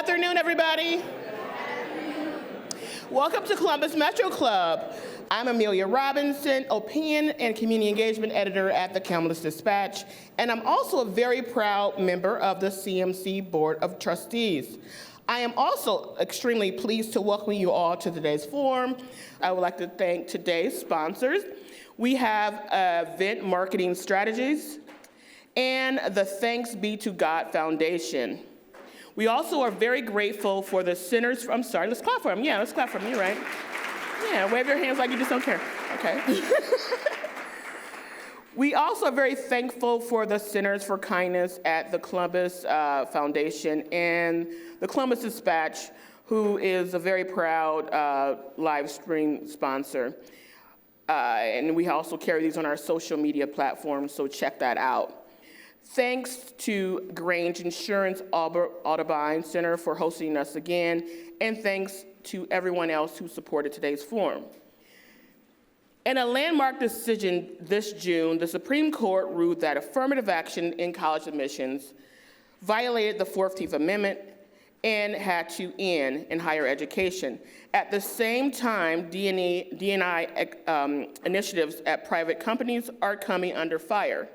afternoon, everybody. Welcome to Columbus Metro Club. I'm Amelia Robinson, Opinion and Community Engagement Editor at the Columbus Dispatch, and I'm also a very proud member of the CMC Board of Trustees. I am also extremely pleased to welcome you all to today's forum. I would like to thank today's sponsors. We have Event Marketing Strategies and the Thanks Be to God Foundation. We also are very grateful for the Centers for, I'm sorry, let's clap for them. Yeah, let's clap for them, you're right. Yeah, wave your hands like you just don't care. Okay. We also are very thankful for the Centers for Kindness at the Columbus Foundation and the Columbus Dispatch, who is a very proud live stream sponsor. And we also carry these on our social media platforms, so check that out. Thanks to Grange Insurance Audubon Center for hosting us again, and thanks to everyone else who supported today's forum. In a landmark decision this June, the Supreme Court ruled that affirmative action in college admissions violated the 14th Amendment and had to end in higher education. At the same time, D&I initiatives at private companies are coming under fire.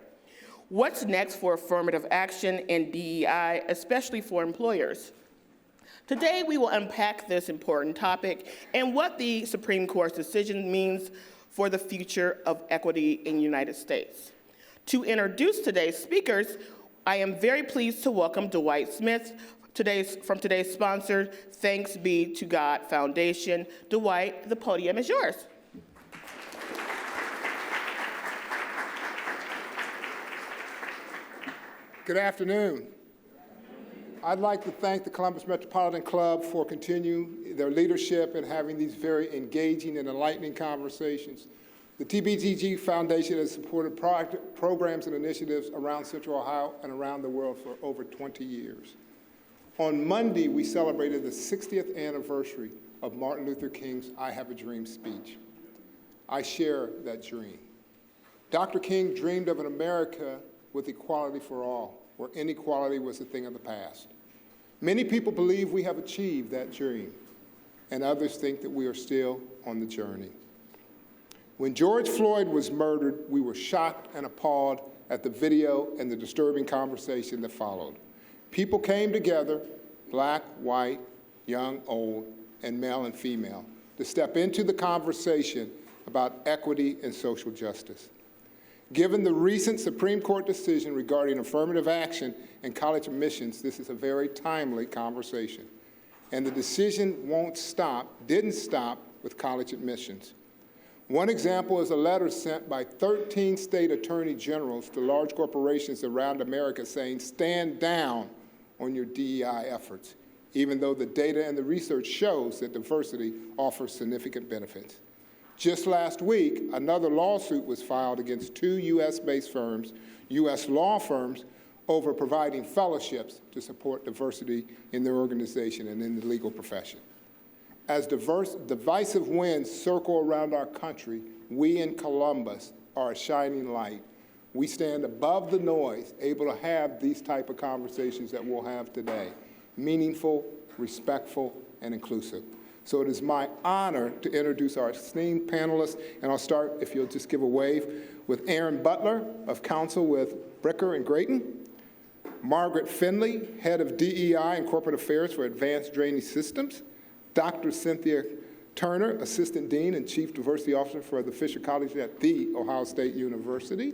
What's next for affirmative action and DEI, especially for employers? Today, we will unpack this important topic and what the Supreme Court's decision means for the future of equity in the United States. To introduce today's speakers, I am very pleased to welcome Dwight Smith from today's sponsor, Thanks Be to God Foundation. Dwight, the podium is yours. Good afternoon. I'd like to thank the Columbus Metropolitan Club for continuing their leadership and having these very engaging and enlightening conversations. The TBTG Foundation has supported programs and initiatives around Central Ohio and around the world for over 20 years. On Monday, we celebrated the 60th anniversary of Martin Luther King's I Have a Dream speech. I share that dream. Dr. King dreamed of an America with equality for all, where inequality was a thing of the past. Many people believe we have achieved that dream, and others think that we are still on the journey. When George Floyd was murdered, we were shocked and appalled at the video and the disturbing conversation that followed. People came together, black, white, young, old, and male and female, to step into the conversation about equity and social justice. Given the recent Supreme Court decision regarding affirmative action and college admissions, this is a very timely conversation. And the decision didn't stop with college admissions. One example is a letter sent by 13 state attorney generals to large corporations around America saying, stand down on your DEI efforts, even though the data and the research shows that diversity offers significant benefits. Just last week, another lawsuit was filed against two US-based firms, US law firms, over providing fellowships to support diversity in their organization and in the legal profession. As divisive winds circle around our country, we in Columbus are a shining light. We stand above the noise, able to have these type of conversations that we'll have today, meaningful, respectful, and inclusive. So it is my honor to introduce our esteemed panelists, and I'll start, if you'll just give a wave, with Erin Butler of Counsel with Bricker and Graydon, Margaret Finley, Head of DEI and Corporate Affairs for Advanced Drainage Systems, Dr. Cynthia Turner, Assistant Dean and Chief Diversity Officer for the Fisher College at The Ohio State University,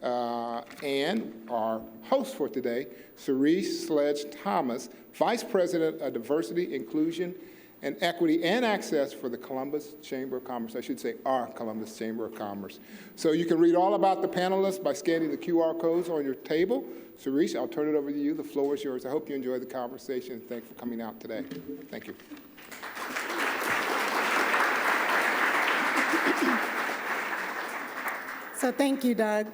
and our host for today, Sherrice Sledge-Thomas, Vice President of Diversity, Inclusion, and Equity and Access for the Columbus Chamber of Commerce. I should say our Columbus Chamber of Commerce. So you can read all about the panelists by scanning the QR codes on your table. Sherrice, I'll turn it over to you. The floor is yours. I hope you enjoyed the conversation. Thanks for coming out today. Thank you. So thank you, Doug.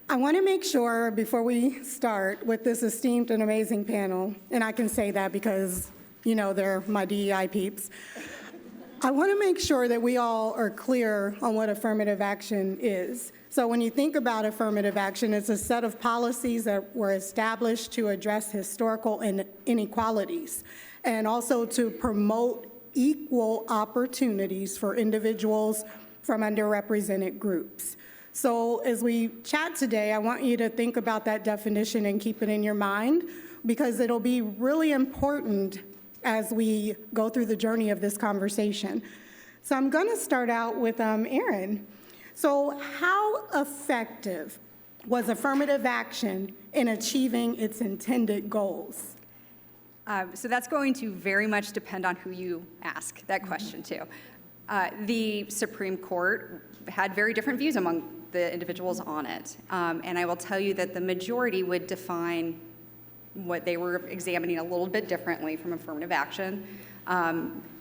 I want to make sure before we start with this esteemed and amazing panel, and I can say that because, you know, they're my DEI peeps. I want to make sure that we all are clear on what affirmative action is. So when you think about affirmative action, it's a set of policies that were established to address historical inequalities and also to promote equal opportunities for individuals from underrepresented groups. So as we chat today, I want you to think about that definition and keep it in your mind, because it'll be really important as we go through the journey of this conversation. So I'm going to start out with Erin. So how effective was affirmative action in achieving its intended goals? So that's going to very much depend on who you ask that question to. The Supreme Court had very different views among the individuals on it. And I will tell you that the majority would define what they were examining a little bit differently from affirmative action.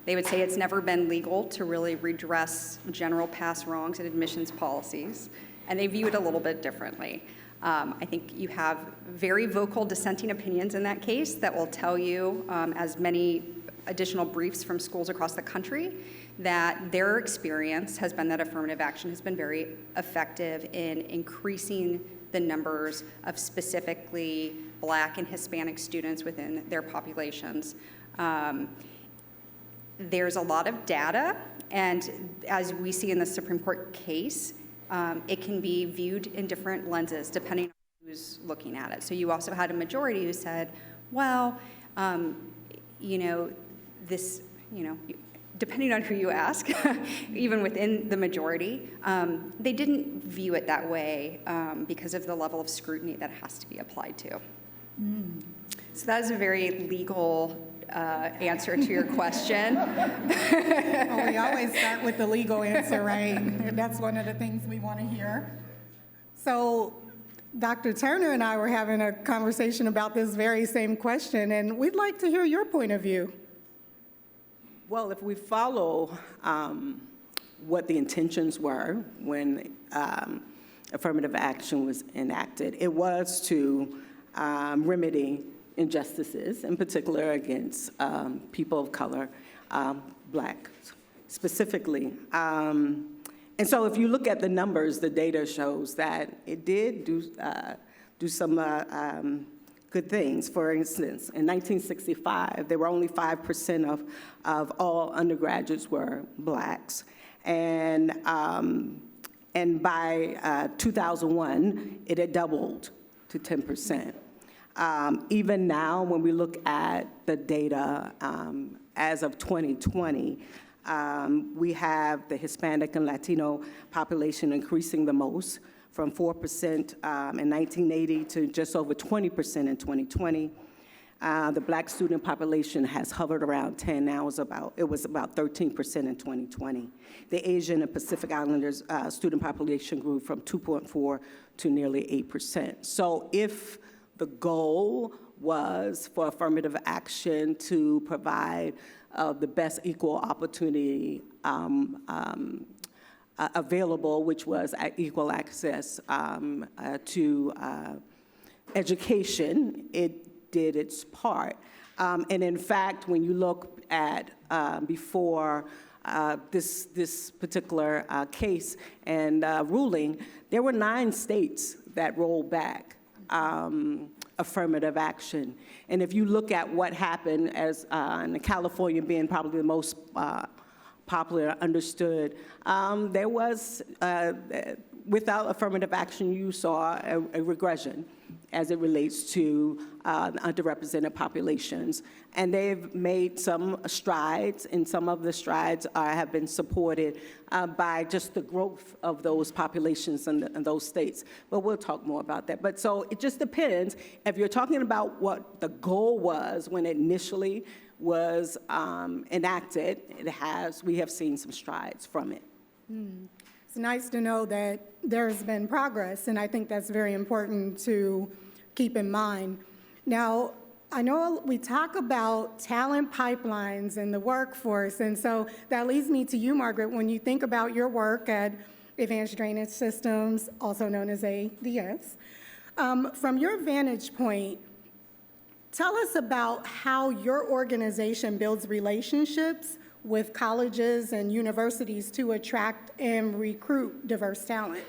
They would say it's never been legal to really redress general past wrongs in admissions policies, and they view it a little bit differently. I think you have very vocal dissenting opinions in that case that will tell you, as many additional briefs from schools across the country, that their experience has been that affirmative action has been very effective in increasing the numbers of specifically Black and Hispanic students within their populations. There's a lot of data, and as we see in the Supreme Court case, it can be viewed in different lenses depending on who's looking at it. So you also had a majority who said, well, depending on who you ask, even within the majority, they didn't view it that way because of the level of scrutiny that has to be applied to. So that is a very legal answer to your question. Well, we always start with the legal answer, right? That's one of the things we want to hear. So Dr. Turner and I were having a conversation about this very same question, and we'd like to hear your point of view. Well, if we follow what the intentions were when affirmative action was enacted, it was to remedy injustices, in particular against people of color, Black specifically. And so if you look at the numbers, the data shows that it did do some good things. For instance, in 1965, there were only 5% of all undergraduates were Blacks. And by 2001, it had doubled to 10%. Even now, when we look at the data as of 2020, we have the Hispanic and Latino population increasing the most, from 4% in 1980 to just over 20% in 2020. The Black student population has hovered around 10. Now it was about 13% in 2020. The Asian and Pacific Islanders student population grew from 2.4 to nearly 8%. So if the goal was for affirmative action to provide the best equal opportunity available, which was equal access to education, it did its part. And in fact, when you look at before this particular case and ruling, there were 9 states that rolled back affirmative action. And if you look at what happened, as in California being probably the most popular, understood, there was, without affirmative action, you saw a regression as it relates to underrepresented populations. And they've made some strides, and some of the strides have been supported by just the growth of those populations in those states. But we'll talk more about that. But so it just depends. If you're talking about what the goal was when it initially was enacted, we have seen some strides from it. It's nice to know that there's been progress, and I think that's very important to keep in mind. Now, I know we talk about talent pipelines in the workforce, and so that leads me to you, Margaret. When you think about your work at Advanced Drainage Systems, also known as ADS, from your vantage point, tell us about how your organization builds relationships with colleges and universities to attract and recruit diverse talent?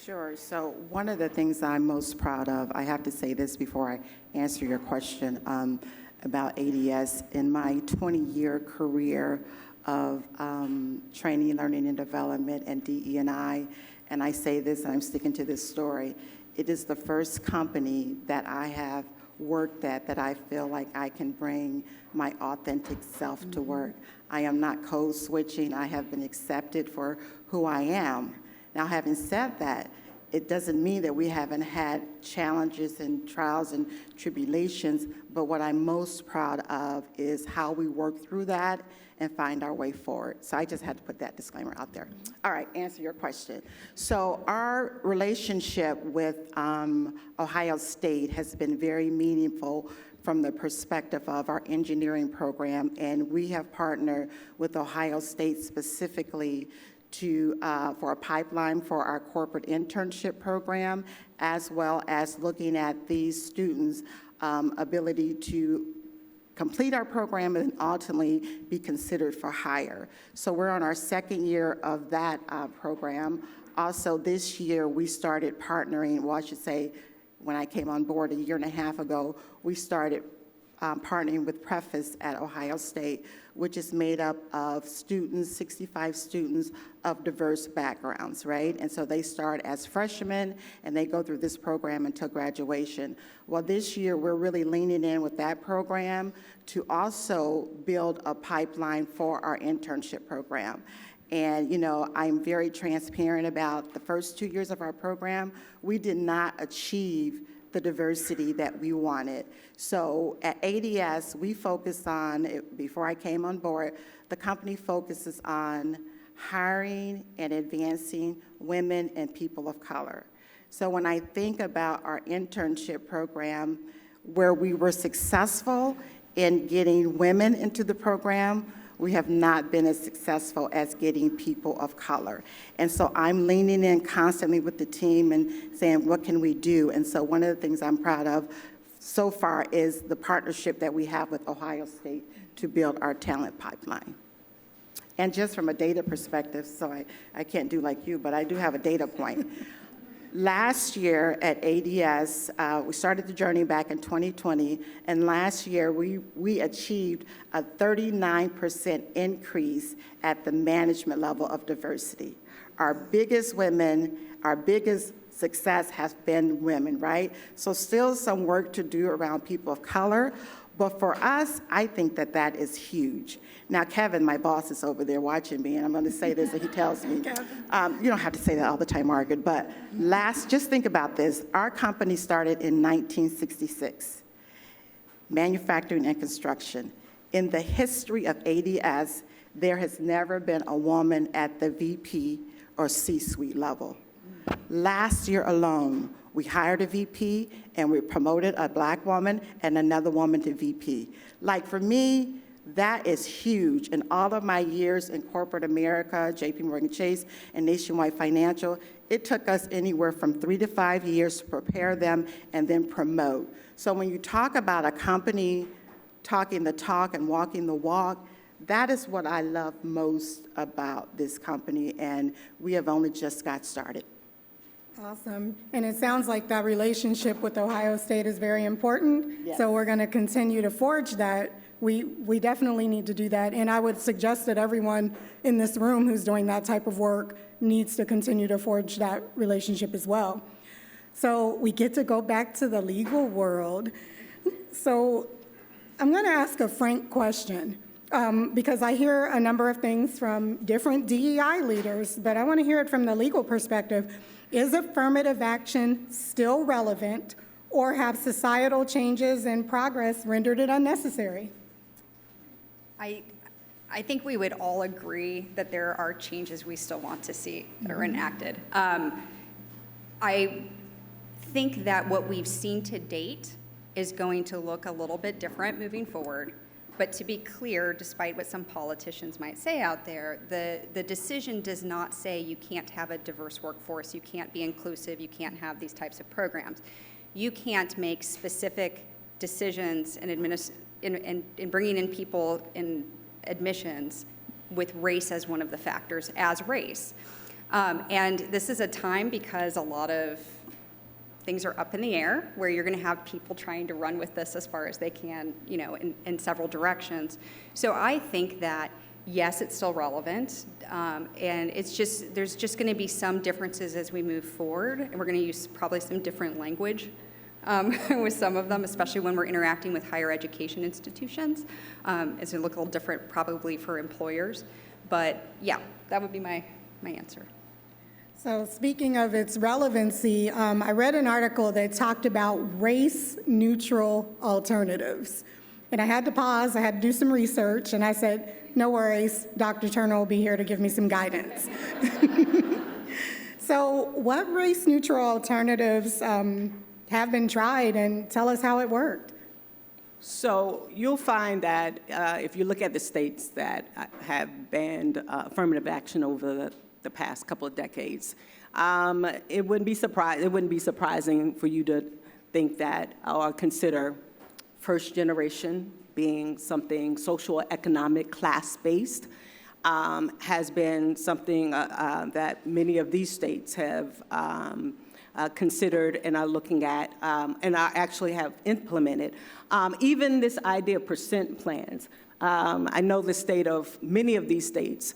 Sure. So one of the things I'm most proud of, I have to say this before I answer your question about ADS. In my 20-year career of training, learning, and development, and DE&I, and I say this, and I'm sticking to this story, it is the first company that I have worked at that I feel like I can bring my authentic self to work. I am not code switching. I have been accepted for who I am. Now, having said that, it doesn't mean that we haven't had challenges and trials and tribulations, but what I'm most proud of is how we work through that and find our way forward. So I just had to put that disclaimer out there. All right, answer your question. So our relationship with Ohio State has been very meaningful from the perspective of our engineering program, and we have partnered with Ohio State specifically for a pipeline for our corporate internship program, as well as looking at these students' ability to complete our program and ultimately be considered for hire. So we're on our second year of that program. Also, this year, we started partnering, well, I should say, when I came on board a year and a half ago, we started partnering with Preface at Ohio State, which is made up of students, 65 students of diverse backgrounds, right? And so they start as freshmen, and they go through this program until graduation. Well, this year, we're really leaning in with that program to also build a pipeline for our internship program. And, you know, I'm very transparent about the first 2 years of our program, we did not achieve the diversity that we wanted. So at ADS, we focus on, before I came on board, the company focuses on hiring and advancing women and people of color. So when I think about our internship program, where we were successful in getting women into the program, we have not been as successful as getting people of color. And so I'm leaning in constantly with the team and saying, what can we do? And so one of the things I'm proud of so far is the partnership that we have with Ohio State to build our talent pipeline. And just from a data perspective, so I can't do like you, but I do have a data point. Last year at ADS, we started the journey back in 2020, and last year we achieved a 39% increase at the management level of diversity. Our biggest success has been women, right? So still some work to do around people of color, but for us, I think that that is huge. Now, Kevin, my boss, is over there watching me, and I'm going to say this, and he tells me, you don't have to say that all the time, Margaret, but just think about this. Our company started in 1966, manufacturing and construction. In the history of ADS, there has never been a woman at the VP or C-suite level. Last year alone, we hired a VP, and we promoted a Black woman and another woman to VP. Like, for me, that is huge. In all of my years in corporate America, JP Morgan Chase, and Nationwide Financial, it took us anywhere from 3 to 5 years to prepare them and then promote. So when you talk about a company talking the talk and walking the walk, that is what I love most about this company, and we have only just got started. Awesome. And it sounds like that relationship with Ohio State is very important. Yes. So we're going to continue to forge that. We definitely need to do that. And I would suggest that everyone in this room who's doing that type of work needs to continue to forge that relationship as well. So we get to go back to the legal world. So I'm going to ask a frank question because I hear a number of things from different DEI leaders, but I want to hear it from the legal perspective. Is affirmative action still relevant, or have societal changes and progress rendered it unnecessary? I think we would all agree that there are changes we still want to see that are enacted. I think that what we've seen to date is going to look a little bit different moving forward. But to be clear, despite what some politicians might say out there, the decision does not say you can't have a diverse workforce, you can't be inclusive, you can't have these types of programs. You can't make specific decisions in bringing in people in admissions with race as one of the factors as race. And this is a time because a lot of things are up in the air, where you're going to have people trying to run with this as far as they can, in several directions. So I think that, yes, it's still relevant, and there's just going to be some differences as we move forward, and we're going to use probably some different language with some of them, especially when we're interacting with higher education institutions. It's going to look a little different probably for employers, but yeah, that would be my answer. So speaking of its relevancy, I read an article that talked about race-neutral alternatives. And I had to pause, I had to do some research, and I said, no worries, Dr. Turner will be here to give me some guidance. So what race-neutral alternatives have been tried, and tell us how it worked? So you'll find that if you look at the states that have banned affirmative action over the past couple of decades, it wouldn't be surprising for you to think that or consider first generation being something social, economic, class-based, has been something that many of these states have considered and are looking at and are actually have implemented. Even this idea of percent plans. I know the state of many of these states,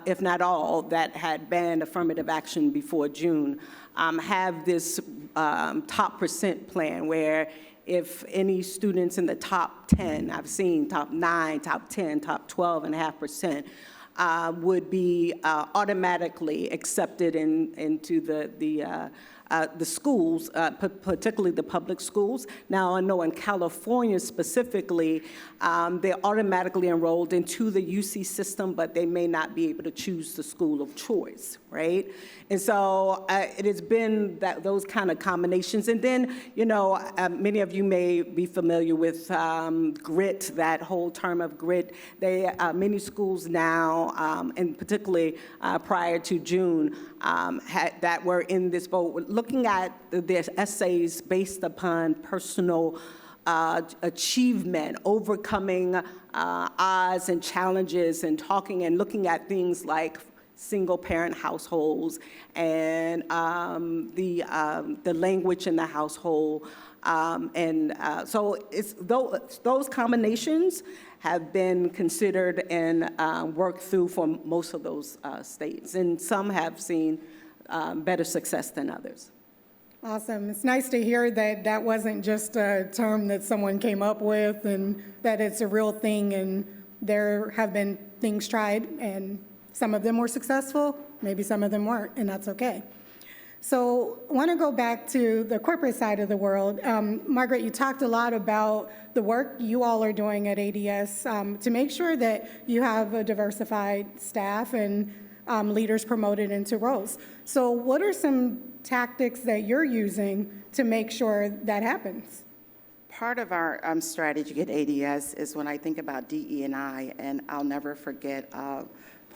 if not all, that had banned affirmative action before June, have this top percent plan where if any students in the top 10, I've seen top 9, top 10, top 12.5%, would be automatically accepted into the schools, particularly the public schools. Now, I know in California specifically, they're automatically enrolled into the UC system, but they may not be able to choose the school of choice, right? And so it has been those kind of combinations. And then, many of you may be familiar with GRIT, that whole term of GRIT. Many schools now, and particularly prior to June, that were in this boat, looking at their essays based upon personal achievement, overcoming odds and challenges, and talking and looking at things like single-parent households and the language in the household. So it's those combinations have been considered and worked through for most of those states, and some have seen better success than others. Awesome. It's nice to hear that that wasn't just a term that someone came up with, and that it's a real thing, and there have been things tried, and some of them were successful, maybe some of them weren't, and that's okay. So I want to go back to the corporate side of the world. Margaret, you talked a lot about the work you all are doing at ADS to make sure that you have a diversified staff and leaders promoted into roles. So what are some tactics that you're using to make sure that happens? Part of our strategy at ADS is when I think about DE&I, and I'll never forget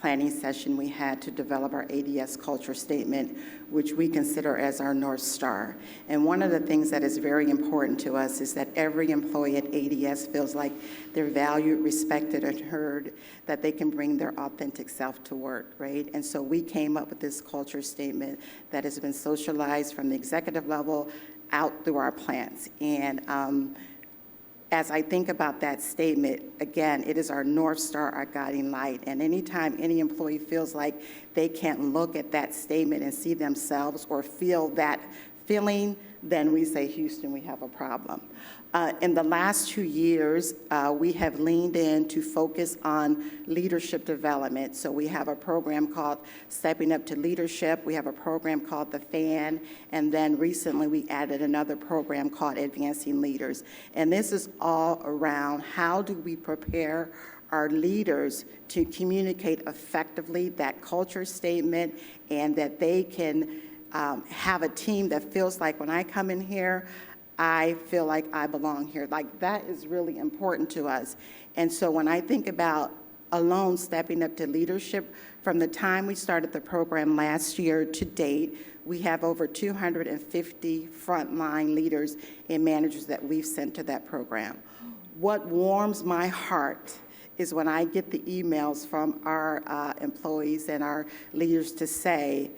planning session we had to develop our ADS culture statement, which we consider as our North Star. And one of the things that is very important to us is that every employee at ADS feels like they're valued, respected, and heard, that they can bring their authentic self to work, right? And so we came up with this culture statement that has been socialized from the executive level out through our plants. And as I think about that statement, again, it is our North Star, our guiding light. And anytime any employee feels like they can't look at that statement and see themselves or feel that feeling, then we say, Houston, we have a problem. In the last 2 years, we have leaned in to focus on leadership development. So we have a program called Stepping Up to Leadership. We have a program called The Fan. And then recently we added another program called Advancing Leaders. And this is all around how do we prepare our leaders to communicate effectively that culture statement, and that they can have a team that feels like when I come in here, I feel like I belong here. Like, that is really important to us. And so when I think about alone stepping up to leadership, from the time we started the program last year to date, we have over 250 frontline leaders and managers that we've sent to that program. What warms my heart is when I get the emails from our employees and our leaders to say,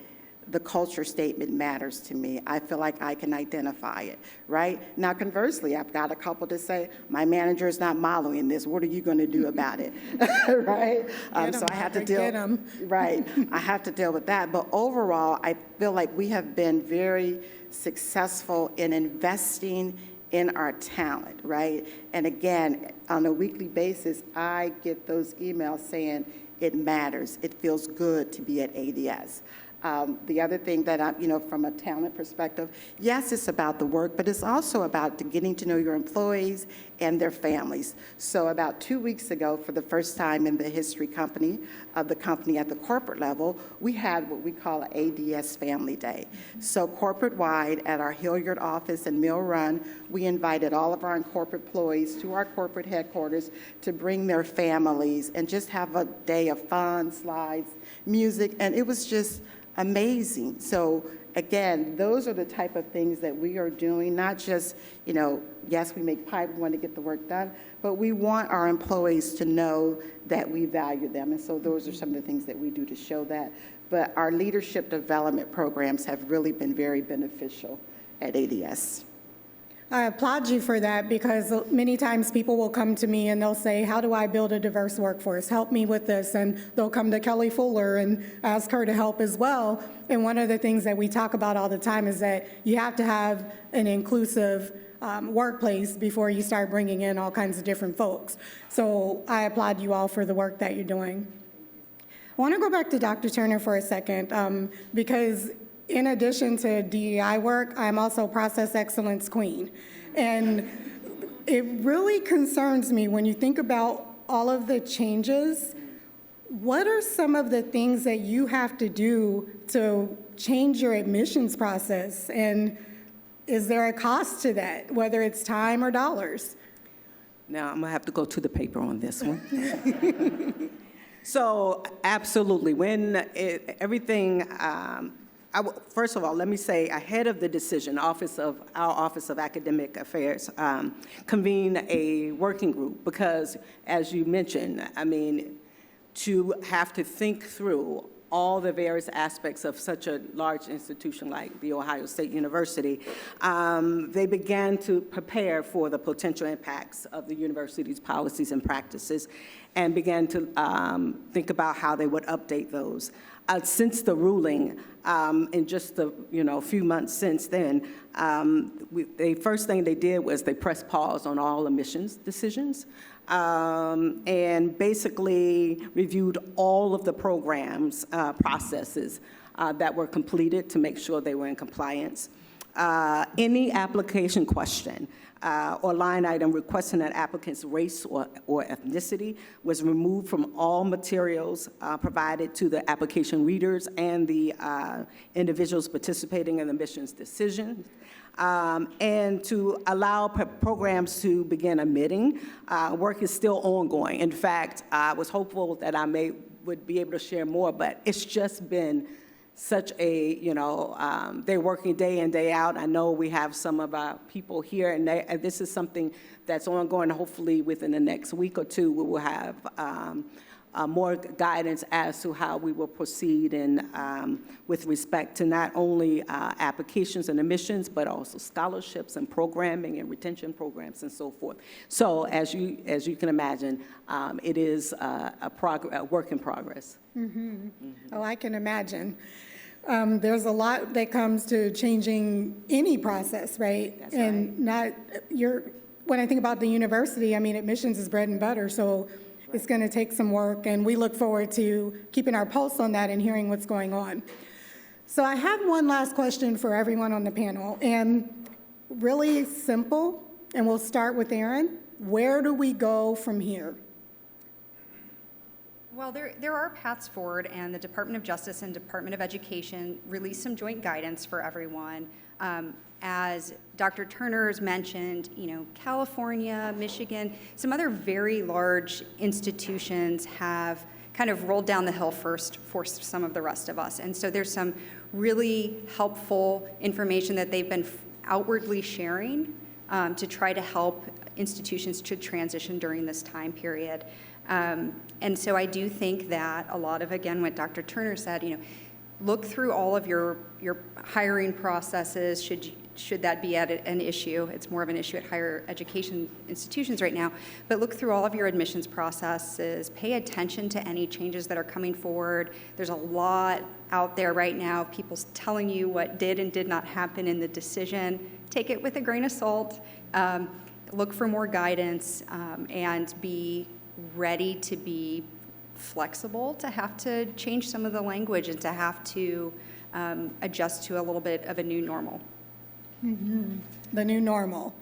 the culture statement matters to me. I feel like I can identify it, right? Now, conversely, I've got a couple to say, my manager is not modeling this. What are you going to do about it, right? So I have to deal. Right, I have to deal with that. But overall, I feel like we have been very successful in investing in our talent, right? And again, on a weekly basis, I get those emails saying it matters. It feels good to be at ADS. The other thing that from a talent perspective, yes, it's about the work, but it's also about getting to know your employees and their families. So about 2 weeks ago, for the first time in the history of the company at the corporate level, we had what we call an ADS Family Day. So corporate-wide at our Hilliard office in Mill Run, we invited all of our corporate employees to our corporate headquarters to bring their families and just have a day of fun, slides, music, and it was just amazing. So again, those are the type of things that we are doing, not just, yes, we make pipe, we want to get the work done, but we want our employees to know that we value them. And so those are some of the things that we do to show that. But our leadership development programs have really been very beneficial at ADS. I applaud you for that because many times people will come to me and they'll say, how do I build a diverse workforce? Help me with this. And they'll come to Kelly Fuller and ask her to help as well. And one of the things that we talk about all the time is that you have to have an inclusive workplace before you start bringing in all kinds of different folks. So I applaud you all for the work that you're doing. I want to go back to Dr. Turner for a second because in addition to DEI work, I'm also Process Excellence Queen. And it really concerns me when you think about all of the changes. What are some of the things that you have to do to change your admissions process? And is there a cost to that, whether it's time or dollars? Now, I'm going to have to go to the paper on this one. So, absolutely. First of all, let me say, ahead of the decision, our Office of Academic Affairs convened a working group because, as you mentioned, to have to think through all the various aspects of such a large institution like The Ohio State University, they began to prepare for the potential impacts of the university's policies and practices and began to think about how they would update those. Since the ruling, in just the few months since then, the first thing they did was they pressed pause on all admissions decisions and basically reviewed all of the programs, processes that were completed to make sure they were in compliance. Any application question or line item requesting an applicant's race or ethnicity was removed from all materials provided to the application readers and the individuals participating in the admissions decision. And to allow programs to begin admitting, work is still ongoing. In fact, I was hopeful that I would be able to share more, but it's just been such a, they're working day in, day out. I know we have some of our people here, and this is something that's ongoing. Hopefully within the next week or two, we will have more guidance as to how we will proceed with respect to not only applications and admissions, but also scholarships and programming and retention programs and so forth. So as you can imagine, it is a work in progress. Mm-hmm. Mm-hmm. Oh, I can imagine. There's a lot that comes to changing any process, right? That's and right. When I think about the university, admissions is bread and butter, so it's going to take some work, and we look forward to keeping our pulse on that and hearing what's going on. So I have one last question for everyone on the panel, and really simple, and we'll start with Erin. Where do we go from here? Well, there are paths forward, and the Department of Justice and Department of Education released some joint guidance for everyone. As Dr. Turner's mentioned, California, Michigan, some other very large institutions have kind of rolled down the hill first for some of the rest of us. And so there's some really helpful information that they've been outwardly sharing to try to help institutions to transition during this time period. And so I do think that a lot of, again, what Dr. Turner said, look through all of your hiring processes, should that be at an issue. It's more of an issue at higher education institutions right now. But look through all of your admissions processes. Pay attention to any changes that are coming forward. There's a lot out there right now of people telling you what did and did not happen in the decision. Take it with a grain of salt. Look for more guidance and be ready to be flexible, to have to change some of the language and to have to adjust to a little bit of a new normal. Mm-hmm. The new normal.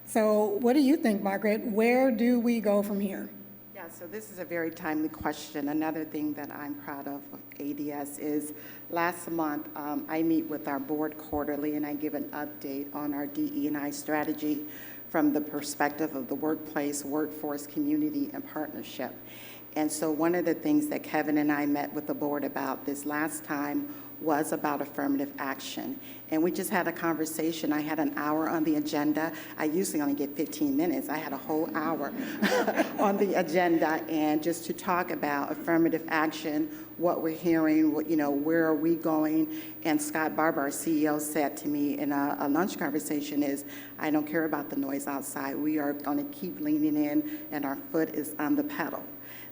So what do you think, Margaret? Where do we go from here? Yeah, so this is a very timely question. Another thing that I'm proud of ADS is last month I meet with our board quarterly and I give an update on our DE&I strategy from the perspective of the workplace, workforce, community, and partnership. And so one of the things that Kevin and I met with the board about this last time was about affirmative action. And we just had a conversation. I had an hour on the agenda. I usually only get 15 minutes. I had a whole hour on the agenda, and just to talk about affirmative action, what we're hearing, where are we going? And Scott Barber, our CEO, said to me in a lunch conversation is, I don't care about the noise outside. We are going to keep leaning in, and our foot is on the pedal.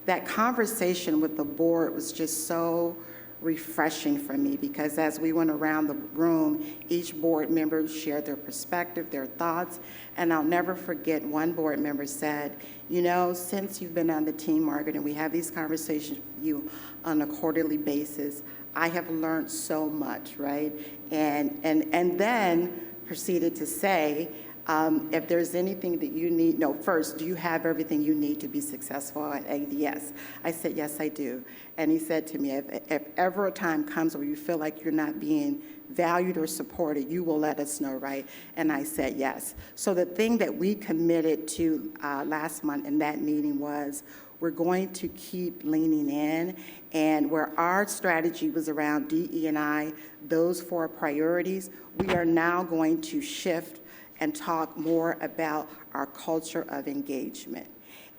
That conversation with the board was just so refreshing for me, because as we went around the room, each board member shared their perspective, their thoughts, and I'll never forget one board member said, since you've been on the team, Margaret, and we have these conversations with you on a quarterly basis, I have learned so much, right? And then proceeded to say, if there's anything that you need, first, do you have everything you need to be successful at ADS? I said, yes, I do. And he said to me, if ever a time comes where you feel like you're not being valued or supported, you will let us know, right? And I said, yes. So the thing that we committed to last month in that meeting was, we're going to keep leaning in, and where our strategy was around DE&I, those 4 priorities, we are now going to shift and talk more about our culture of engagement.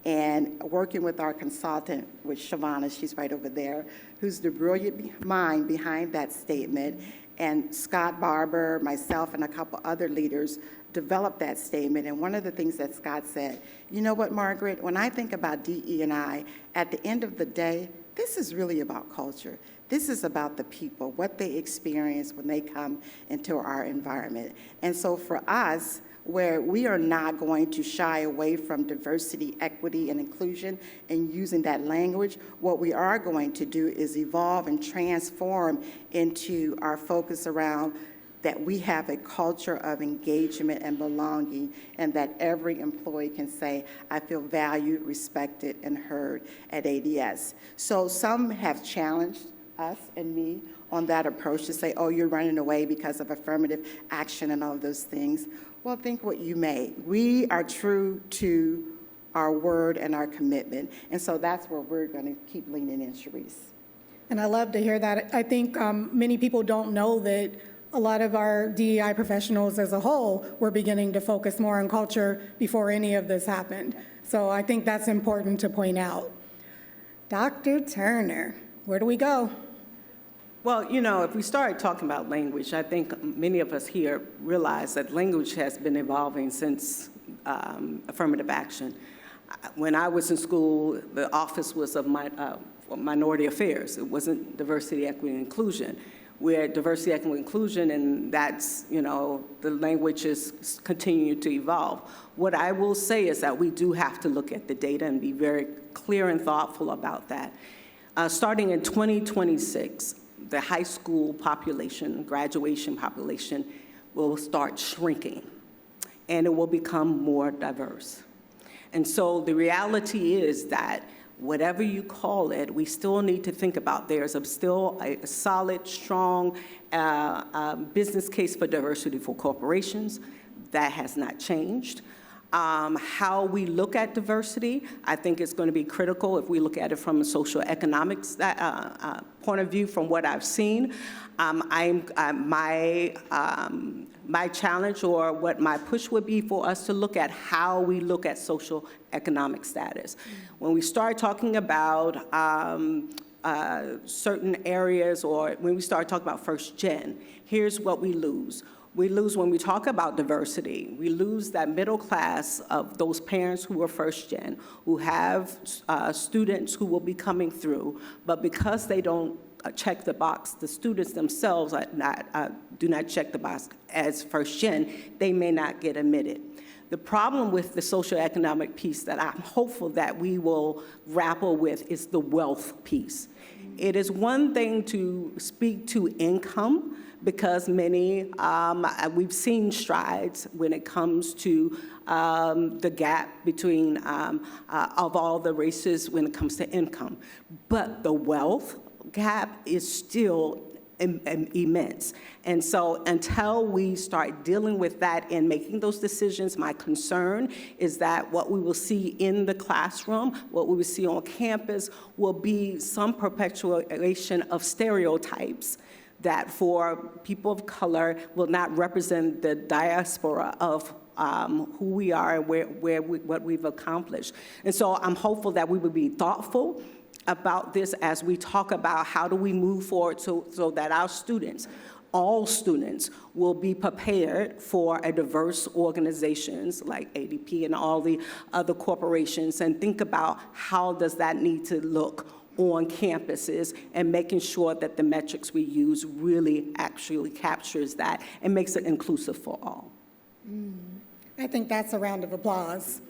And working with our consultant, with Shavana, she's right over there, who's the brilliant mind behind that statement, and Scott Barber, myself, and a couple other leaders developed that statement. And one of the things that Scott said, you know what, Margaret, when I think about DE&I, at the end of the day, this is really about culture. This is about the people, what they experience when they come into our environment. And so for us, where we are not going to shy away from diversity, equity, and inclusion and using that language, what we are going to do is evolve and transform into our focus around that we have a culture of engagement and belonging, and that every employee can say, I feel valued, respected, and heard at ADS. So some have challenged us and me on that approach to say, oh, you're running away because of affirmative action and all of those things. Well, think what you may. We are true to our word and our commitment, and so that's where we're going to keep leaning in, Sherrice. And I love to hear that. I think many people don't know that a lot of our DEI professionals as a whole were beginning to focus more on culture before any of this happened. So I think that's important to point out. Dr. Turner, where do we go? Well, if we start talking about language, I think many of us here realize that language has been evolving since affirmative action. When I was in school, the office was of minority affairs. It wasn't diversity, equity, and inclusion. We're at diversity, equity, and inclusion, and that's, the language is continuing to evolve. What I will say is that we do have to look at the data and be very clear and thoughtful about that. Starting in 2026, the high school population, graduation population, will start shrinking, and it will become more diverse. And so the reality is that whatever you call it, we still need to think about there's still a solid, strong business case for diversity for corporations. That has not changed. How we look at diversity, I think is going to be critical if we look at it from a social economics point of view. From what I've seen, my My challenge or what my push would be for us to look at how we look at social economic status. When we start talking about certain areas, or when we start talking about first gen, here's what we lose. We lose when we talk about diversity. We lose that middle class of those parents who are first gen, who have students who will be coming through, but because they don't check the box, the students themselves do not check the box as first gen, they may not get admitted. The problem with the socioeconomic piece that I'm hopeful that we will grapple with is the wealth piece. It is one thing to speak to income, because many, we've seen strides when it comes to the gap between, of all the races when it comes to income. But the wealth gap is still immense. And so until we start dealing with that and making those decisions, my concern is that what we will see in the classroom, what we will see on campus, will be some perpetuation of stereotypes that for people of color will not represent the diaspora of who we are and what we've accomplished. And so I'm hopeful that we will be thoughtful about this as we talk about how do we move forward so that our students, all students, will be prepared for a diverse organizations like ADP and all the other corporations, and think about how does that need to look on campuses, and making sure that the metrics we use really actually captures that and makes it inclusive for all. I think that's a round of applause.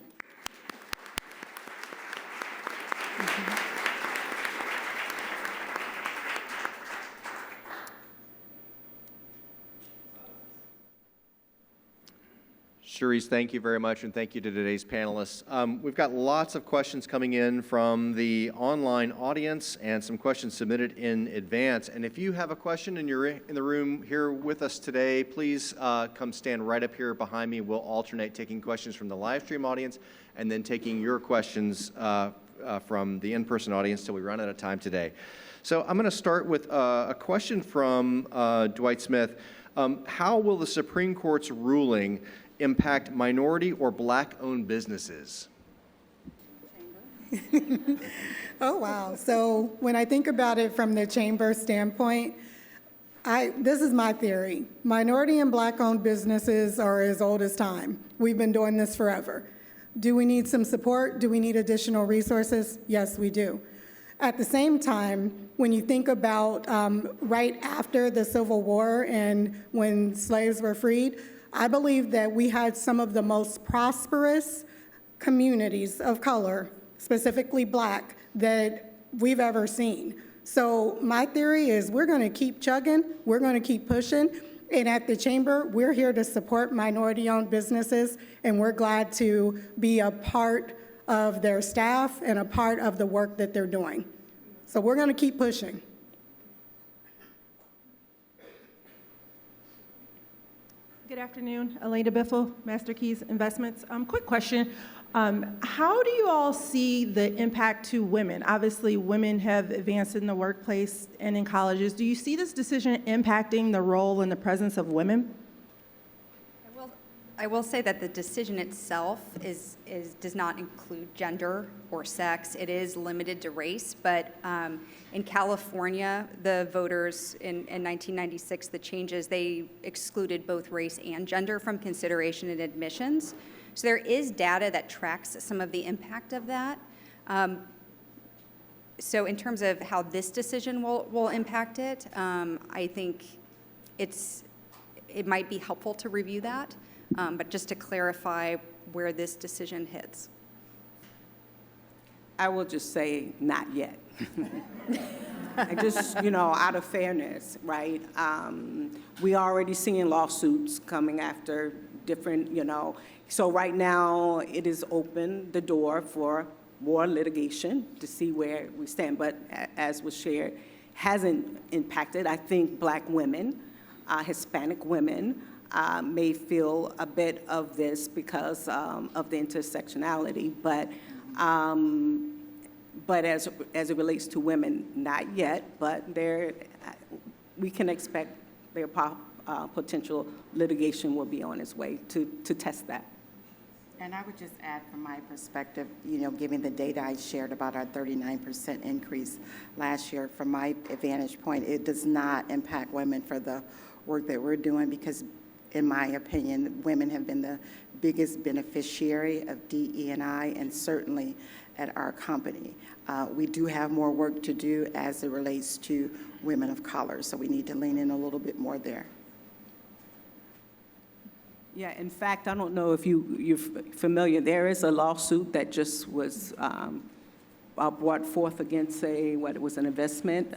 Sherrice, thank you very much, and thank you to today's panelists. We've got lots of questions coming in from the online audience and some questions submitted in advance. And if you have a question and you're in the room here with us today, please come stand right up here behind me. We'll alternate taking questions from the live stream audience and then taking your questions from the in-person audience till we run out of time today. So I'm going to start with a question from Dwight Smith. How will the Supreme Court's ruling impact minority or Black-owned businesses? Oh, wow. So when I think about it from the chamber standpoint, this is my theory. Minority and Black-owned businesses are as old as time. We've been doing this forever. Do we need some support? Do we need additional resources? Yes, we do. At the same time, when you think about right after the Civil War and when slaves were freed, I believe that we had some of the most prosperous communities of color, specifically Black, that we've ever seen. So my theory is we're going to keep chugging, we're going to keep pushing, and at the chamber, we're here to support minority-owned businesses, and we're glad to be a part of their staff and a part of the work that they're doing. So we're going to keep pushing. Good afternoon, Elena Biffle, Master Keys Investments. Quick question. How do you all see the impact to women? Obviously, women have advanced in the workplace and in colleges. Do you see this decision impacting the role and the presence of women? I will say that the decision itself does not include gender or sex. It is limited to race, but in California, the voters in 1996, the changes, they excluded both race and gender from consideration in admissions. So there is data that tracks some of the impact of that. So in terms of how this decision will impact it, I think it might be helpful to review that. But just to clarify where this decision hits. I will just say, not yet. Just, out of fairness, right? We already seeing lawsuits coming after different, So right now, it is open the door for more litigation to see where we stand. But as was shared, hasn't impacted, I think, Black women, Hispanic women, may feel a bit of this because of the intersectionality, but as it relates to women, not yet. But we can expect their potential litigation will be on its way to test that. And I would just add from my perspective, given the data I shared about our 39% increase last year, from my vantage point, it does not impact women for the work that we're doing because, in my opinion, women have been the biggest beneficiary of DE&I and certainly at our company. We do have more work to do as it relates to women of color, so we need to lean in a little bit more there. Yeah, in fact, I don't know if you're familiar, there is a lawsuit that just was brought forth against it was an investment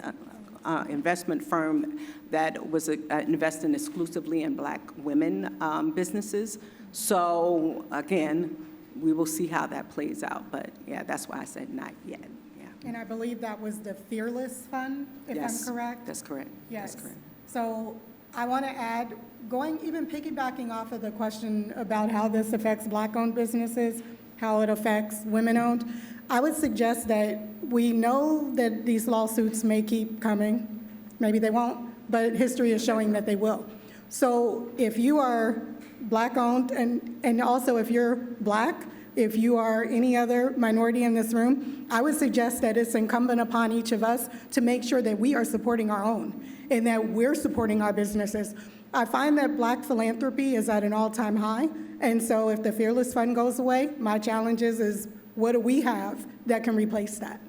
firm that was investing exclusively in Black women businesses. So again, we will see how that plays out, but yeah, that's why I said not yet, yeah. And I believe that was the Fearless Fund, if Yes, I'm correct? that's correct. Yes. That's correct. So I want to add, even piggybacking off of the question about how this affects Black-owned businesses, how it affects women-owned, I would suggest that we know that these lawsuits may keep coming. Maybe they won't, but history is showing that they will. So if you are Black-owned, and also if you're Black, if you are any other minority in this room, I would suggest that it's incumbent upon each of us to make sure that we are supporting our own and that we're supporting our businesses. I find that Black philanthropy is at an all-time high, and so if the Fearless Fund goes away, my challenge is what do we have that can replace that?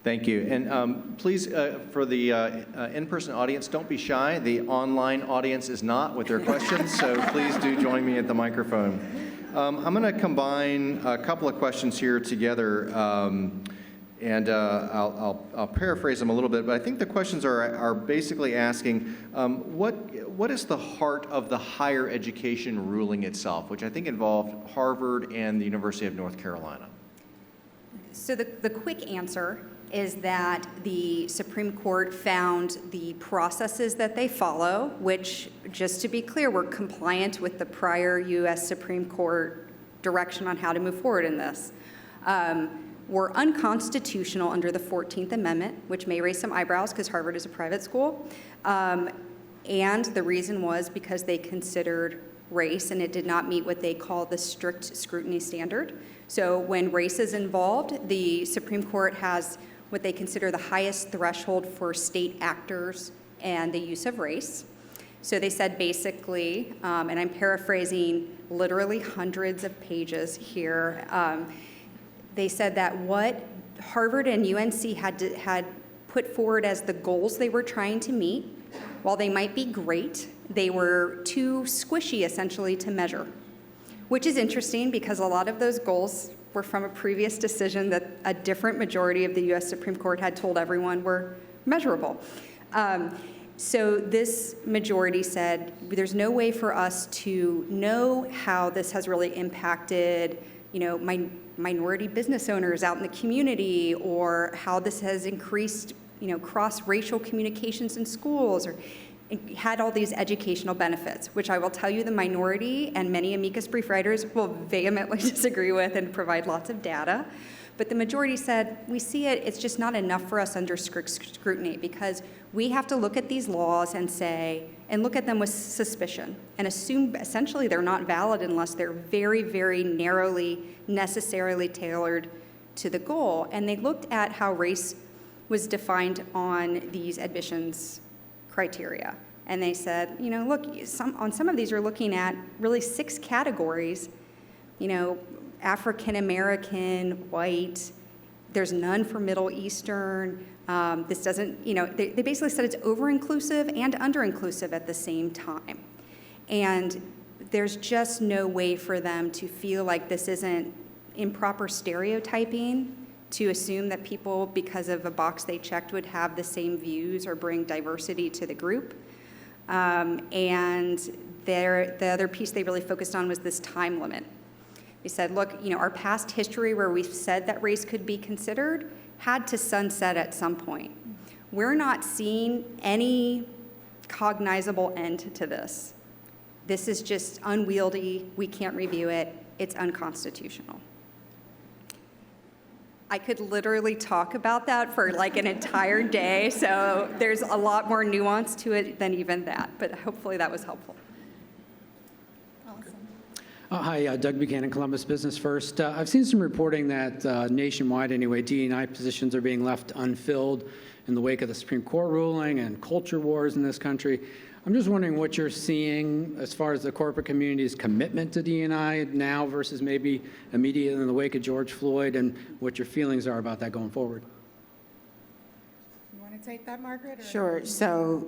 Thank you. And please, for the in-person audience, don't be shy. The online audience is not with their questions, so please do join me at the microphone. I'm going to combine a couple of questions here together, and I'll paraphrase them a little bit, but I think the questions are basically asking, what is the heart of the higher education ruling itself, which I think involved Harvard and the University of North Carolina? So the quick answer is that the Supreme Court found the processes that they follow, which, just to be clear, were compliant with the prior U.S. Supreme Court direction on how to move forward in this, were unconstitutional under the 14th Amendment, which may raise some eyebrows because Harvard is a private school. And the reason was because they considered race, and it did not meet what they call the strict scrutiny standard. So when race is involved, the Supreme Court has what they consider the highest threshold for state actors and the use of race. So they said basically, and I'm paraphrasing literally hundreds of pages here, they said that what Harvard and UNC had put forward as the goals they were trying to meet, while they might be great, they were too squishy essentially to measure, which is interesting because a lot of those goals were from a previous decision that a different majority of the U.S. Supreme Court had told everyone were measurable. So this majority said, there's no way for us to know how this has really impacted, minority business owners out in the community, or how this has increased, cross-racial communications in schools, or had all these educational benefits, which I will tell you the minority and many amicus brief writers will vehemently disagree with and provide lots of data. But the majority said, we see it, it's just not enough for us under strict scrutiny because we have to look at these laws and look at them with suspicion and assume essentially they're not valid unless they're very, very narrowly, necessarily tailored to the goal. And they looked at how race was defined on these admissions criteria. And they said, look, on some of these you're looking at really 6 categories, African American, white, there's none for Middle Eastern. This doesn't, they basically said it's over-inclusive and under-inclusive at the same time. And there's just no way for them to feel like this isn't improper stereotyping, to assume that people, because of a box they checked, would have the same views or bring diversity to the group. And the other piece they really focused on was this time limit. They said, look, our past history where we've said that race could be considered had to sunset at some point. We're not seeing any cognizable end to this. This is just unwieldy. We can't review it. It's unconstitutional. I could literally talk about that for like an entire day, so there's a lot more nuance to it than even that, but hopefully that was helpful. Hi, Doug Buchanan, Columbus Business First. I've seen some reporting that nationwide, anyway, DE&I positions are being left unfilled in the wake of the Supreme Court ruling and culture wars in this country. I'm just wondering what you're seeing as far as the corporate community's commitment to DE&I now versus maybe immediately in the wake of George Floyd, and what your feelings are about that going forward. You want to take that, Margaret? Or? Sure. So,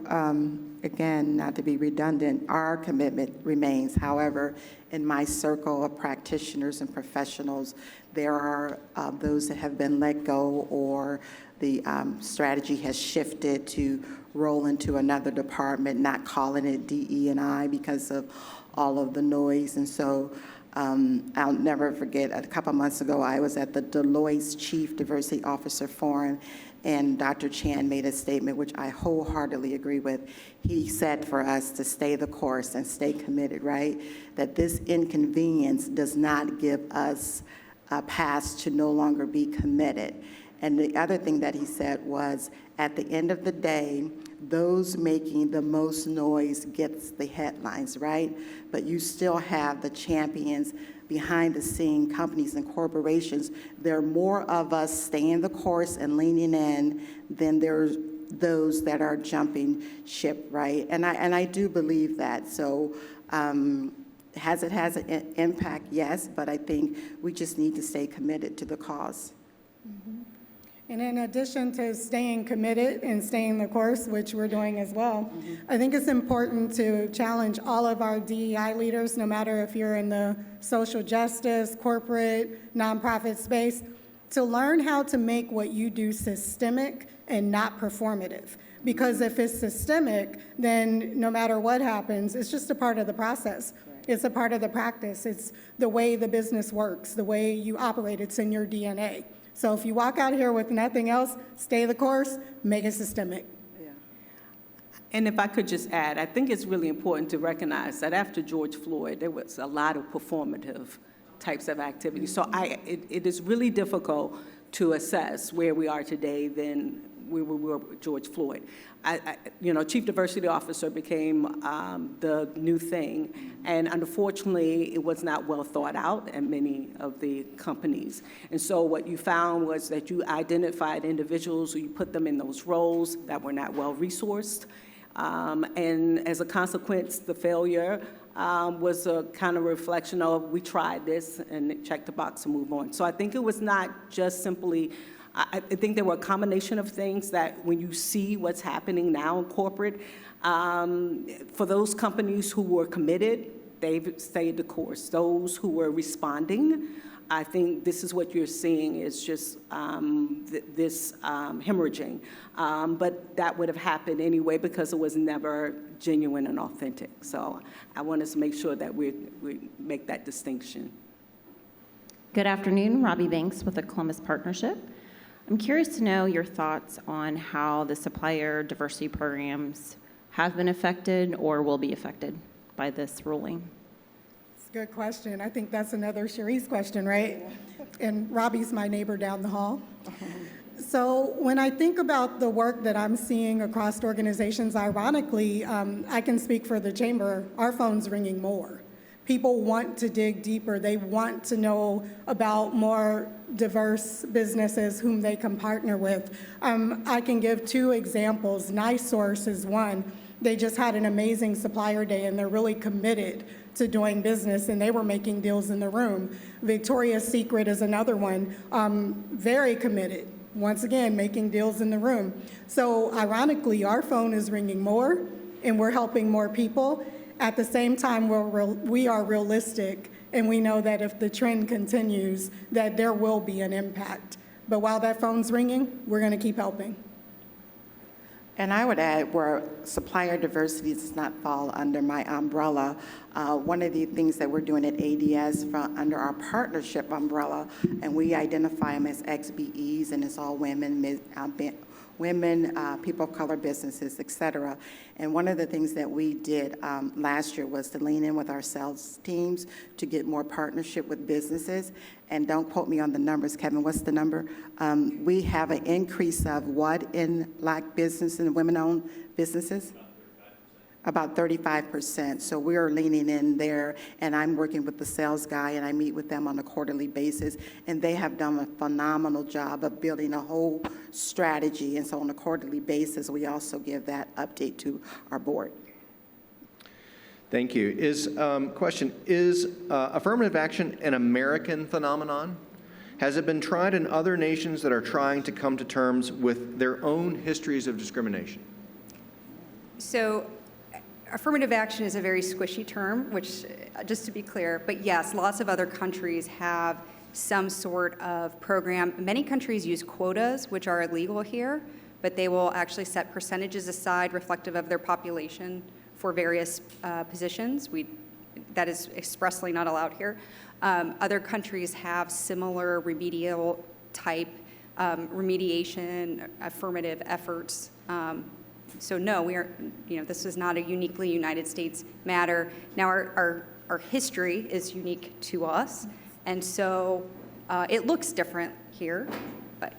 again, not to be redundant, our commitment remains. However, in my circle of practitioners and professionals, there are those that have been let go, or the strategy has shifted to roll into another department, not calling it DE&I because of all of the noise. And so I'll never forget, a couple months ago, I was at the Deloitte's Chief Diversity Officer Forum, and Dr. Chan made a statement which I wholeheartedly agree with. He said for us to stay the course and stay committed, right? That this inconvenience does not give us a pass to no longer be committed. And the other thing that he said was, at the end of the day, those making the most noise gets the headlines, right? But you still have the champions behind the scene, companies and corporations. There are more of us staying the course and leaning in than there's those that are jumping ship, right? And I do believe that. So has an impact? Yes, but I think we just need to stay committed to the cause. Mm-hmm. And in addition to staying committed and staying the course, which we're doing as well, I think it's important to challenge all of our DEI leaders, no matter if you're in the social justice, corporate, nonprofit space, to learn how to make what you do systemic and not performative. Because if it's systemic, then no matter what happens, it's just a part of the process. It's a part of the practice. It's the way the business works, the way you operate. It's in your DNA. So if you walk out here with nothing else, stay the course, make it systemic. Yeah. And if I could just add, I think it's really important to recognize that after George Floyd, there was a lot of performative types of activities. So it is really difficult to assess where we are today than we were with George Floyd. Chief Diversity Officer became the new thing, and unfortunately, it was not well thought out at many of the companies. And so what you found was that you identified individuals, you put them in those roles that were not well resourced, and as a consequence, the failure was a kind of reflection of, we tried this and check the box and move on. So I think it was not just simply, I think there were a combination of things that when you see what's happening now in corporate, for those companies who were committed, they've stayed the course. Those who were responding, I think this is what you're seeing is just this hemorrhaging. But that would have happened anyway because it was never genuine and authentic. So I want us to make sure that we make that distinction. Good afternoon, Robbie Banks with the Columbus Partnership. I'm curious to know your thoughts on how the supplier diversity programs have been affected or will be affected by this ruling. It's a good question. I think that's another Sherrice question, right? And Robbie's my neighbor down the hall. So when I think about the work that I'm seeing across organizations, ironically, I can speak for the chamber, our phone's ringing more. People want to dig deeper. They want to know about more diverse businesses whom they can partner with. I can give two examples. NiSource is one. They just had an amazing supplier day, and they're really committed to doing business, and they were making deals in the room. Victoria's Secret is another one, very committed. Once again, making deals in the room. So ironically, our phone is ringing more, and we're helping more people. At the same time, we are realistic, and we know that if the trend continues, that there will be an impact. But while that phone's ringing, we're going to keep helping. And I would add, where supplier diversity does not fall under my umbrella, one of the things that we're doing at ADS under our partnership umbrella, and we identify them as XBEs, and it's all women, women, people of color businesses, et cetera. And one of the things that we did last year was to lean in with our sales teams to get more partnership with businesses. And don't quote me on the numbers, Kevin, what's the number? We have an increase of what in Black business and women-owned businesses? About 35%. So we're leaning in there, and I'm working with the sales guy, and I meet with them on a quarterly basis, and they have done a phenomenal job of building a whole strategy. And so on a quarterly basis, we also give that update to our board. Thank you. Question, is affirmative action an American phenomenon? Has it been tried in other nations that are trying to come to terms with their own histories of discrimination? So affirmative action is a very squishy term, which, just to be clear, but yes, lots of other countries have some sort of program. Many countries use quotas, which are illegal here, but they will actually set percentages aside reflective of their population for various positions. That is expressly not allowed here. Other countries have similar remedial type remediation, affirmative efforts. So no, we are, this is not a uniquely United States matter. Now our history is unique to us, and so it looks different here, but.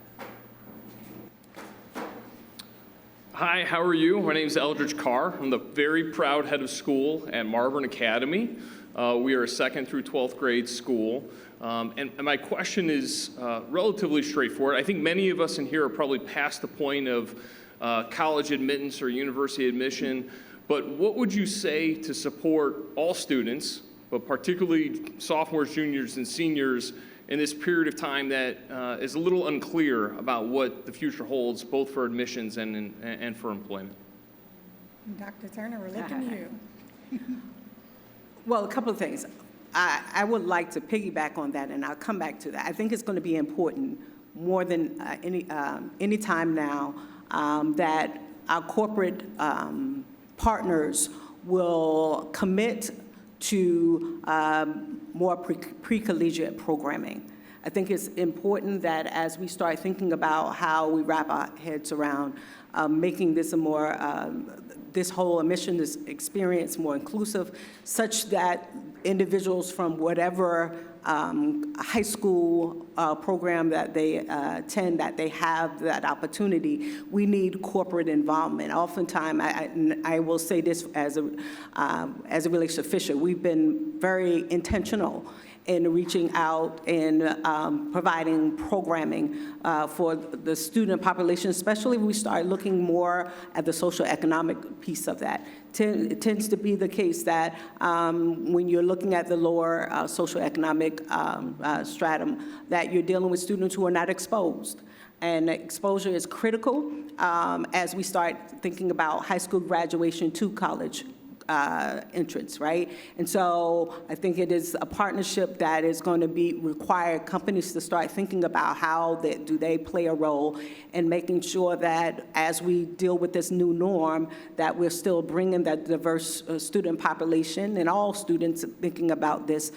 Hi, how are you? My name is Eldridge Carr. I'm the very proud head of school at Marvin Academy. We are a 2nd through 12th grade school. And my question is relatively straightforward. I think many of us in here are probably past the point of college admittance or university admission, but what would you say to support all students, but particularly sophomores, juniors, and seniors in this period of time that is a little unclear about what the future holds, both for admissions and for employment? Dr. Turner, we're looking at you. Well, a couple of things. I would like to piggyback on that, and I'll come back to that. I think it's going to be important more than any time now that our corporate partners will commit to more pre-collegiate programming. I think it's important that as we start thinking about how we wrap our heads around making this a more, this whole admission, this experience more inclusive, such that individuals from whatever high school program that they attend, that they have that opportunity, we need corporate involvement. Oftentimes, I will say this as it relates to Fisher, we've been very intentional in reaching out and providing programming for the student population, especially when we start looking more at the social economic piece of that. It tends to be the case that when you're looking at the lower socioeconomic stratum, that you're dealing with students who are not exposed. And exposure is critical as we start thinking about high school graduation to college entrance, right? And so I think it is a partnership that is going to require companies to start thinking about how do they play a role in making sure that as we deal with this new norm, that we're still bringing that diverse student population and all students thinking about this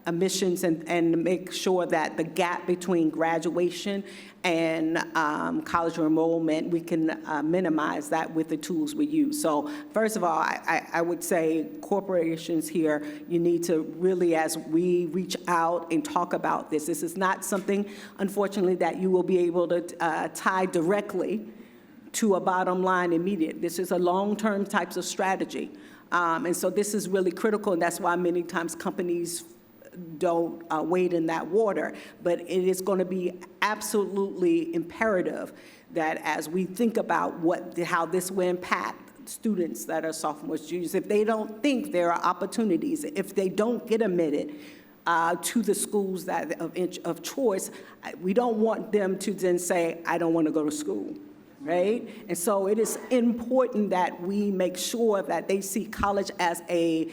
admissions and make sure that the gap between graduation and college enrollment, we can minimize that with the tools we use. So first of all, I would say corporations here, you need to really, as we reach out and talk about this is not something, unfortunately, that you will be able to tie directly to a bottom line immediate. This is a long-term types of strategy. And so this is really critical, and that's why many times companies don't wade in that water. But it is going to be absolutely imperative that as we think about how this will impact students that are sophomores, juniors, if they don't think there are opportunities, if they don't get admitted to the schools that of choice, we don't want them to then say, I don't want to go to school. Right? And so it is important that we make sure that they see college as the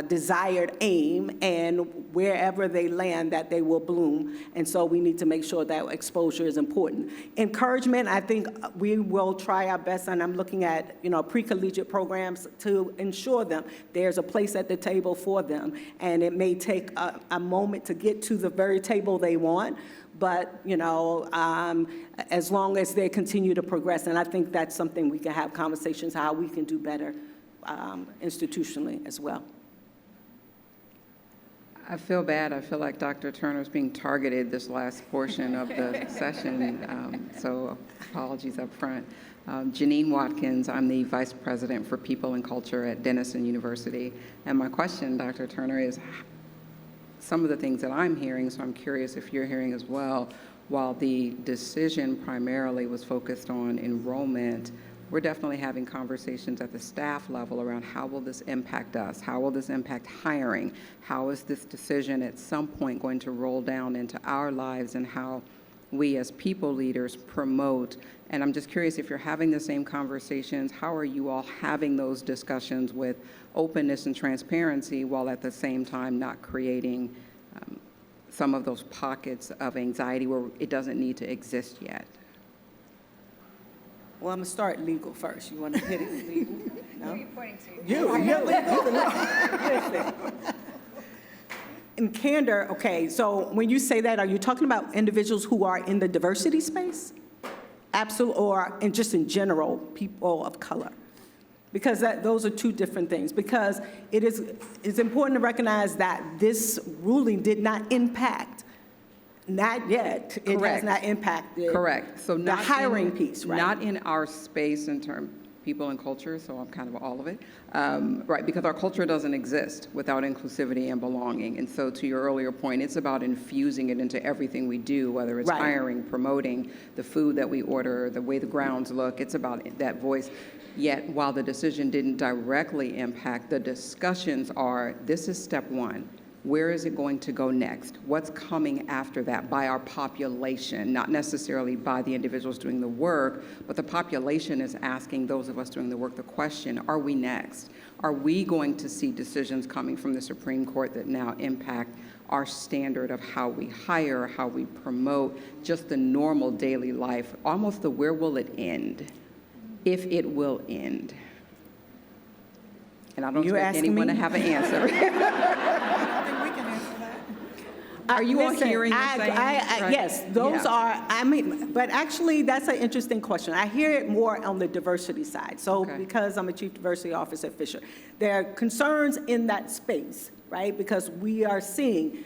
desired aim, and wherever they land, that they will bloom. And so we need to make sure that exposure is important. Encouragement, I think we will try our best, and I'm looking at pre-collegiate programs to ensure them there's a place at the table for them. And it may take a moment to get to the very table they want, but, as long as they continue to progress, and I think that's something we can have conversations, how we can do better institutionally as well. I feel bad. I feel like Dr. Turner's being targeted this last portion of the session, so apologies up front. Janine Watkins, I'm the Vice President for People and Culture at Denison University. And my question, Dr. Turner, is some of the things that I'm hearing, so I'm curious if you're hearing as well, while the decision primarily was focused on enrollment, we're definitely having conversations at the staff level around how will this impact us? How will this impact hiring? How is this decision at some point going to roll down into our lives and how we as people leaders promote? And I'm just curious if you're having the same conversations, how are you all having those discussions with openness and transparency while at the same time not creating some of those pockets of anxiety where it doesn't need to exist yet? Well, I'm going to start legal first. You want to hit it with legal? No? Who are you pointing to? Listen. In candor, okay, so when you say that, are you talking about individuals who are in the diversity space? Absolutely, or just in general, people of color? Because those are two different things. Because it's important to recognize that this ruling did not impact, not yet, it has not impacted Correct. So the not hiring piece, right? Not in our space in terms people and culture, so I'm kind of all of it, right? Because our culture doesn't exist without inclusivity and belonging. And so to your earlier point, it's about infusing it into everything we do, whether it's Right. hiring, promoting, the food that we order, the way the grounds look, it's about that voice. Yet while the decision didn't directly impact, the discussions are, this is step one. Where is it going to go next? What's coming after that by our population, not necessarily by the individuals doing the work, but the population is asking those of us doing the work the question, are we next? Are we going to see decisions coming from the Supreme Court that now impact our standard of how we hire, how we promote, just the normal daily life, almost the where will it end, if it will end? And I don't expect anyone to have an answer. Are you all hearing the same? Right. Yes, those are, but actually, that's an interesting question. I hear it more on the diversity side. So because I'm a chief diversity officer at Fisher, there are concerns in that space, right? Because we are seeing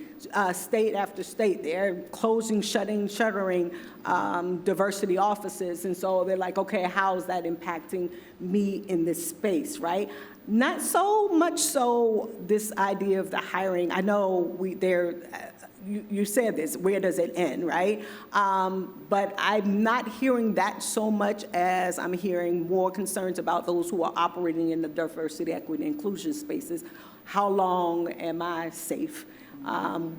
state after state, they're closing, shuttering diversity offices. And so they're like, okay, how is that impacting me in this space, right? Not so much so this idea of the hiring. I know you said this, where does it end, right? But I'm not hearing that so much as I'm hearing more concerns about those who are operating in the diversity, equity, inclusion spaces. How long am I safe?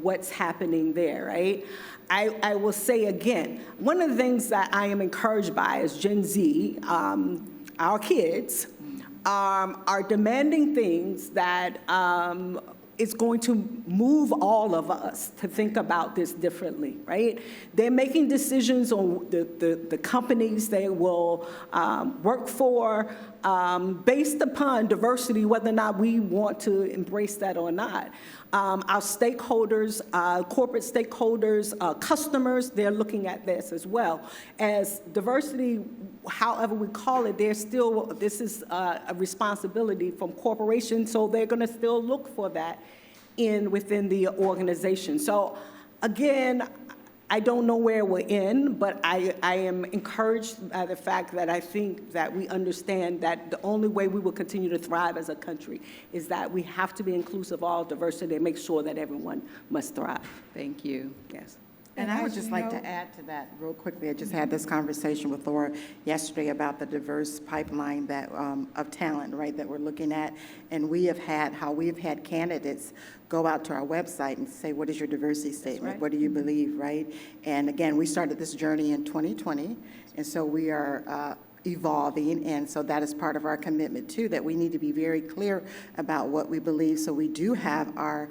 What's happening there, right? I will say again, one of the things that I am encouraged by is Gen Z, our kids, are demanding things that it's going to move all of us to think about this differently, right? They're making decisions on the companies they will work for based upon diversity, whether or not we want to embrace that or not. Our stakeholders, corporate stakeholders, customers, they're looking at this as well. As diversity, however we call it, this is a responsibility from corporations, so they're gonna still look for that within the organization. So again, I don't know where we're in, but I am encouraged by the fact that I think that we understand that the only way we will continue to thrive as a country is that we have to be inclusive of all diversity and make sure that everyone must thrive. Thank you. Yes. And I would just like to add to that real quickly. I just had this conversation with Laura yesterday about the diverse pipeline that of talent, right, that we're looking at. And we've had candidates go out to our website and say, what is your diversity statement? Right. What do you believe, right? And again, we started this journey in 2020, and so we are evolving, and so that is part of our commitment too, that we need to be very clear about what we believe. So we do have our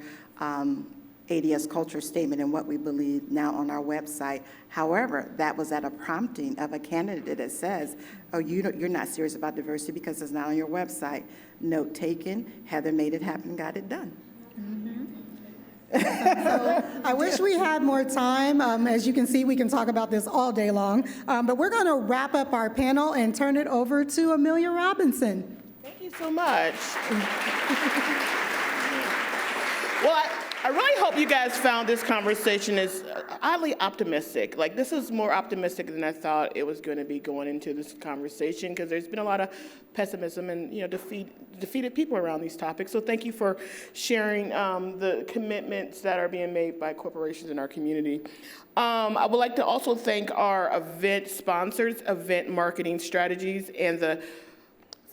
ADS culture statement and what we believe now on our website. However, that was at a prompting of a candidate that says, oh, you're not serious about diversity because it's not on your website. Note taken, Heather made it happen, got it done. I wish we had more time. As you can see, we can talk about this all day long. But we're going to wrap up our panel and turn it over to Amelia Robinson. Thank you so much. Well, I really hope you guys found this conversation is oddly optimistic. Like, this is more optimistic than I thought it was going to be going into this conversation, because there's been a lot of pessimism and, defeated people around these topics. So thank you for sharing the commitments that are being made by corporations in our community. I would like to also thank our event sponsors, Event Marketing Strategies, and the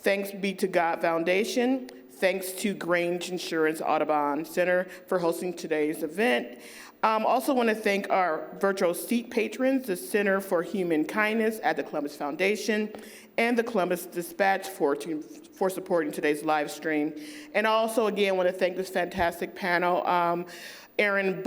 Thanks Be to God Foundation. Thanks to Grange Insurance Audubon Center for hosting today's event. Also want to thank our virtual seat patrons, the Center for Human Kindness at the Columbus Foundation, and the Columbus Dispatch for supporting today's live stream. And also, again, want to thank this fantastic panel, Erin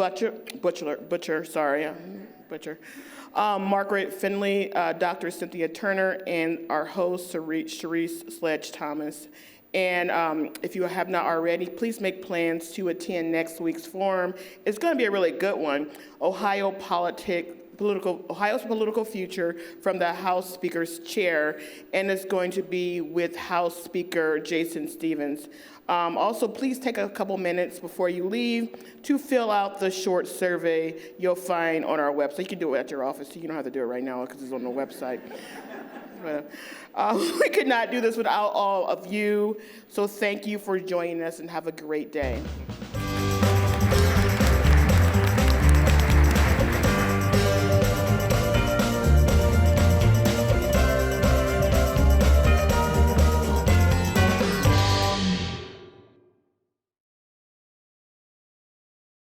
Margaret, Finley, Dr. Cynthia Turner, and our host, Sherrice Sledge-Thomas. And if you have not already, please make plans to attend next week's forum. It's going to be a really good one. Ohio's political future from the House Speaker's chair, and it's going to be with House Speaker Jason Stevens. Also, please take a couple minutes before you leave to fill out the short survey you'll find on our website. You can do it at your office. You don't have to do it right now because it's on the website. We could not do this without all of you, so thank you for joining us and have a great day.